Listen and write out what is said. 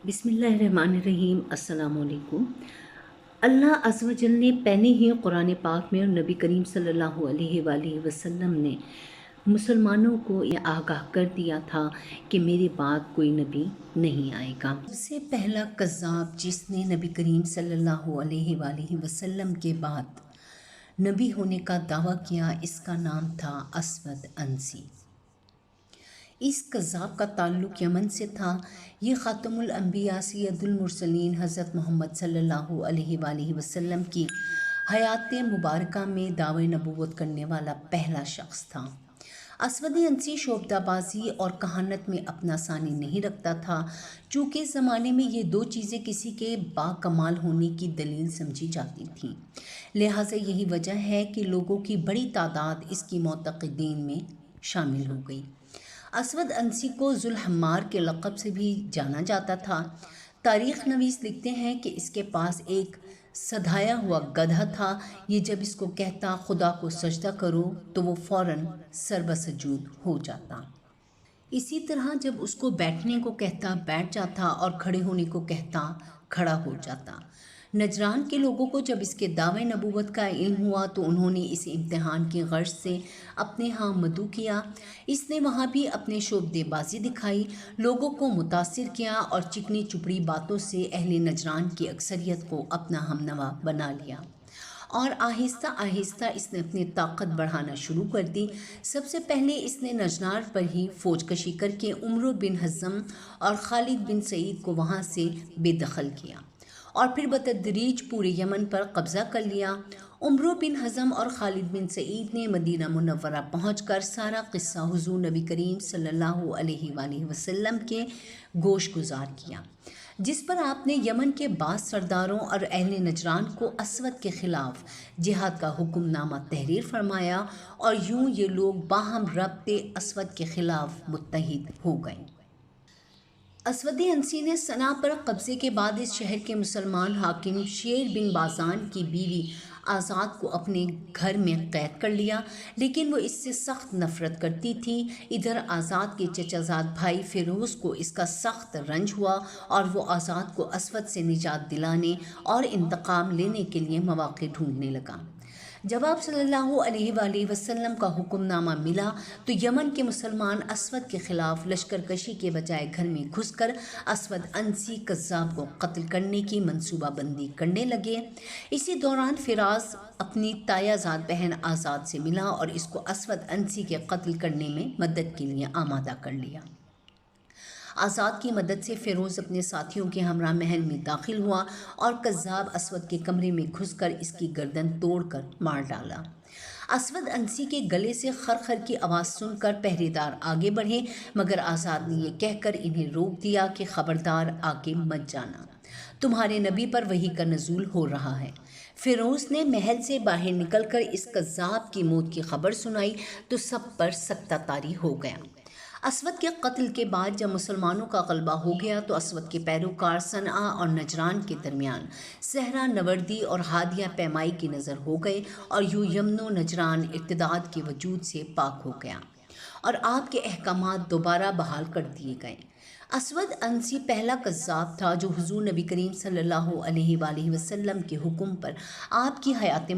بسم اللہ الرحمن الرحیم۔ السلام علیکم۔ اللہ عز و جل نے پہلے ہی قرآن پاک میں اور نبی کریم صلی اللہ علیہ وآلہ وسلم نے مسلمانوں کو یہ آگاہ کر دیا تھا کہ میرے بعد کوئی نبی نہیں آئے گا۔ سب سے پہلا کذاب جس نے نبی کریم صلی اللہ علیہ وآلہ وسلم کے بعد نبی ہونے کا دعویٰ کیا، اس کا نام تھا اسود عنسی۔ اس کذاب کا تعلق یمن سے تھا۔ یہ خاتم الانبیاء سید المرسلین حضرت محمد صلی اللہ علیہ وآلہ وسلم کی حیات مبارکہ میں دعوی نبوت کرنے والا پہلا شخص تھا۔ اسود عنسی شعبدہ بازی اور کہانت میں اپنا ثانی نہیں رکھتا تھا، چونکہ اس زمانے میں یہ دو چیزیں کسی کے باکمال ہونے کی دلیل سمجھی جاتی تھیں، لہٰذا یہی وجہ ہے کہ لوگوں کی بڑی تعداد اس کی معتقدین میں شامل ہو گئی۔ اسود عنسی کو ذو الحمار کے لقب سے بھی جانا جاتا تھا۔ تاریخ نویس لکھتے ہیں کہ اس کے پاس ایک سدھایا ہوا گدھا تھا۔ یہ جب اس کو کہتا خدا کو سجدہ کرو تو وہ فوراً سربسجود ہو جاتا۔ اسی طرح جب اس کو بیٹھنے کو کہتا بیٹھ جاتا اور کھڑے ہونے کو کہتا کھڑا ہو جاتا۔ نجران کے لوگوں کو جب اس کے دعوے نبوت کا علم ہوا تو انہوں نے اسے امتحان کی غرض سے اپنے ہاں مدعو کیا۔ اس نے وہاں بھی اپنے شعبدے بازی دکھائی، لوگوں کو متاثر کیا اور چکنی چپڑی باتوں سے اہل نجران کی اکثریت کو اپنا ہمنوا بنا لیا، اور آہستہ آہستہ اس نے اپنی طاقت بڑھانا شروع کر دی۔ سب سے پہلے اس نے نجران پر ہی فوج کشی کر کے عمرو بن حزم اور خالد بن سعید کو وہاں سے بے دخل کیا، اور پھر بتدریج پورے یمن پر قبضہ کر لیا۔ عمرو بن حزم اور خالد بن سعید نے مدینہ منورہ پہنچ کر سارا قصہ حضور نبی کریم صلی اللہ علیہ وآلہ وسلم کے گوش گزار کیا، جس پر آپ نے یمن کے بعض سرداروں اور اہل نجران کو اسود کے خلاف جہاد کا حکم نامہ تحریر فرمایا، اور یوں یہ لوگ باہم ربط اسود کے خلاف متحد ہو گئے۔ اسود عنسی نے صنعا پر قبضے کے بعد اس شہر کے مسلمان حاکم شیر بن بازان کی بیوی آزاد کو اپنے گھر میں قید کر لیا، لیکن وہ اس سے سخت نفرت کرتی تھی۔ ادھر آزاد کے چچا زاد بھائی فیروز کو اس کا سخت رنج ہوا، اور وہ آزاد کو اسود سے نجات دلانے اور انتقام لینے کے لیے مواقع ڈھونڈنے لگا۔ جب آپ صلی اللہ علیہ وآلہ وسلم کا حکم نامہ ملا تو یمن کے مسلمان اسود کے خلاف لشکر کشی کے بجائے گھر میں گھس کر اسود عنسی کذاب کو قتل کرنے کی منصوبہ بندی کرنے لگے۔ اسی دوران فراز اپنی تایا زاد بہن آزاد سے ملا اور اس کو اسود عنسی کے قتل کرنے میں مدد کے لیے آمادہ کر لیا۔ آزاد کی مدد سے فیروز اپنے ساتھیوں کے ہمراہ محل میں داخل ہوا اور کذاب اسود کے کمرے میں گھس کر اس کی گردن توڑ کر مار ڈالا۔ اسود عنسی کے گلے سے خر خر کی آواز سن کر پہرے دار آگے بڑھے، مگر آزاد نے یہ کہہ کر انہیں روک دیا کہ خبردار آگے مت جانا، تمہارے نبی پر وحی کا نزول ہو رہا ہے۔ فیروز نے محل سے باہر نکل کر اس کذاب کی موت کی خبر سنائی تو سب پر سکتہ طاری ہو گیا۔ اسود کے قتل کے بعد جب مسلمانوں کا غلبہ ہو گیا تو اسود کے پیروکار صنعا اور نجران کے درمیان صحرا نوردی اور ہادیہ پیمائی کی نظر ہو گئے، اور یوں یمن و نجران ارتداد کے وجود سے پاک ہو گیا اور آپ کے احکامات دوبارہ بحال کر دیے گئے۔ اسود عنسی پہلا کذاب تھا جو حضور نبی کریم صلی اللہ علیہ وآلہ وسلم کے حکم پر آپ کی حیات